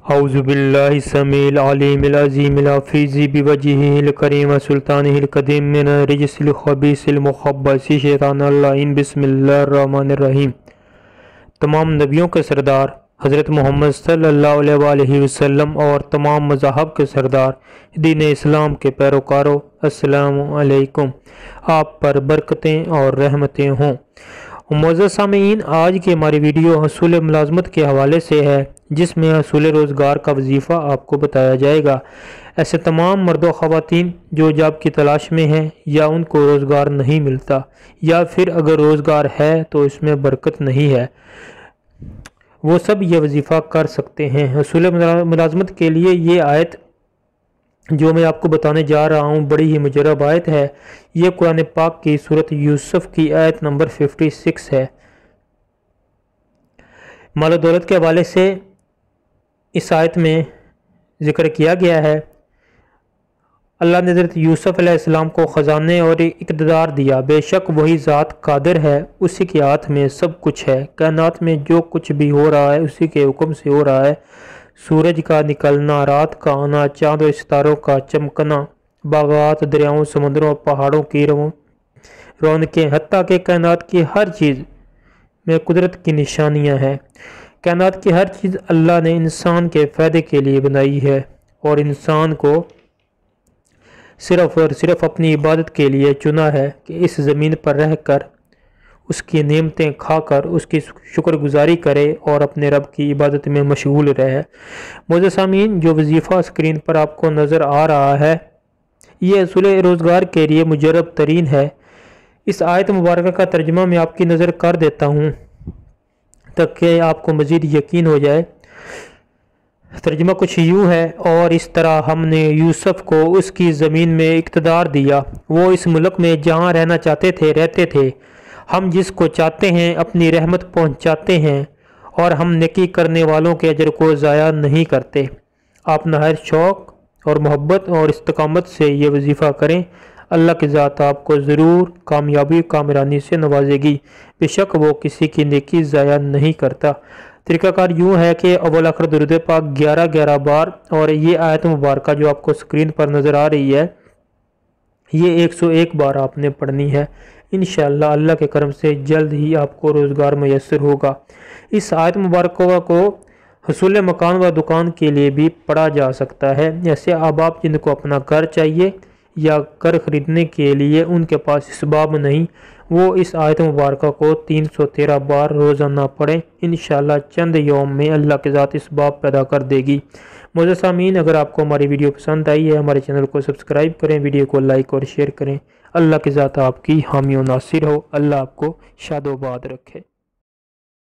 اعوذ باللہ السمیع العلیم العظیم الحفیظ بوجہہ الکریم سلطانہ القدیم من الرجس الخبیث المخبث شیطان اللعین بسم اللہ الرحمن الرحیم۔ تمام نبیوں کے سردار حضرت محمد صلی اللہ علیہ وآلہ وسلم اور تمام مذاہب کے سردار دین اسلام کے پیروکاروں، السلام علیکم، آپ پر برکتیں اور رحمتیں ہوں۔ معزز سامعین، آج کی ہماری ویڈیو حصول ملازمت کے حوالے سے ہے، جس میں حصول روزگار کا وظیفہ آپ کو بتایا جائے گا۔ ایسے تمام مرد و خواتین جو جاب کی تلاش میں ہیں یا ان کو روزگار نہیں ملتا، یا پھر اگر روزگار ہے تو اس میں برکت نہیں ہے، وہ سب یہ وظیفہ کر سکتے ہیں۔ حصول ملازمت کے لیے یہ آیت جو میں آپ کو بتانے جا رہا ہوں بڑی ہی مجرب آیت ہے۔ یہ قرآن پاک کی سورۃ یوسف کی آیت نمبر 56 ہے۔ مال و دولت کے حوالے سے اس آیت میں ذکر کیا گیا ہے، اللہ نے حضرت یوسف علیہ السلام کو خزانے اور اقتدار دیا، بے شک وہی ذات قادر ہے، اسی کے ہاتھ میں سب کچھ ہے، کائنات میں جو کچھ بھی ہو رہا ہے اسی کے حکم سے ہو رہا ہے، سورج کا نکلنا، رات کا آنا، چاند و ستاروں کا چمکنا، باغات، دریاؤں، سمندروں اور پہاڑوں کی رونقیں، حتیٰ کہ کائنات کی ہر چیز میں قدرت کی نشانیاں ہیں۔ کائنات کی ہر چیز اللہ نے انسان کے فائدے کے لیے بنائی ہے، اور انسان کو صرف اور صرف اپنی عبادت کے لیے چنا ہے کہ اس زمین پر رہ کر اس کی نعمتیں کھا کر اس کی شکر گزاری کرے اور اپنے رب کی عبادت میں مشغول رہے۔ معزز سامعین، جو وظیفہ اسکرین پر آپ کو نظر آ رہا ہے یہ حصول روزگار کے لیے مجرب ترین ہے۔ اس آیت مبارکہ کا ترجمہ میں آپ کی نظر کر دیتا ہوں تاکہ آپ کو مزید یقین ہو جائے۔ ترجمہ کچھ یوں ہے: اور اس طرح ہم نے یوسف کو اس کی زمین میں اقتدار دیا، وہ اس ملک میں جہاں رہنا چاہتے تھے رہتے تھے، ہم جس کو چاہتے ہیں اپنی رحمت پہنچاتے ہیں، اور ہم نیکی کرنے والوں کے اجر کو ضائع نہیں کرتے۔ آپ نہایت شوق اور محبت اور استقامت سے یہ وظیفہ کریں، اللہ کی ذات آپ کو ضرور کامیابی کامرانی سے نوازے گی، بے شک وہ کسی کی نیکی ضائع نہیں کرتا۔ طریقہ کار یوں ہے کہ اول آخر درود پاک 11 بار، اور یہ آیت مبارکہ جو آپ کو سکرین پر نظر آ رہی ہے یہ 101 بار آپ نے پڑھنی ہے۔ انشاءاللہ اللہ کے کرم سے جلد ہی آپ کو روزگار میسر ہوگا۔ اس آیت مبارکہ کو حصول مکان و دکان کے لیے بھی پڑھا جا سکتا ہے۔ ایسے احباب جن کو اپنا گھر چاہیے یا گھر خریدنے کے لیے ان کے پاس اسباب نہیں، وہ اس آیت مبارکہ کو 313 بار روزانہ پڑھیں، انشاءاللہ چند یوم میں اللہ کی ذات اسباب پیدا کر دے گی۔ معزز سامعین، اگر آپ کو ہماری ویڈیو پسند آئی ہے ہمارے چینل کو سبسکرائب کریں، ویڈیو کو لائک اور شیئر کریں۔ اللہ کی ذات آپ کی حامی و ناصر ہو، اللہ آپ کو شاد و باد رکھے۔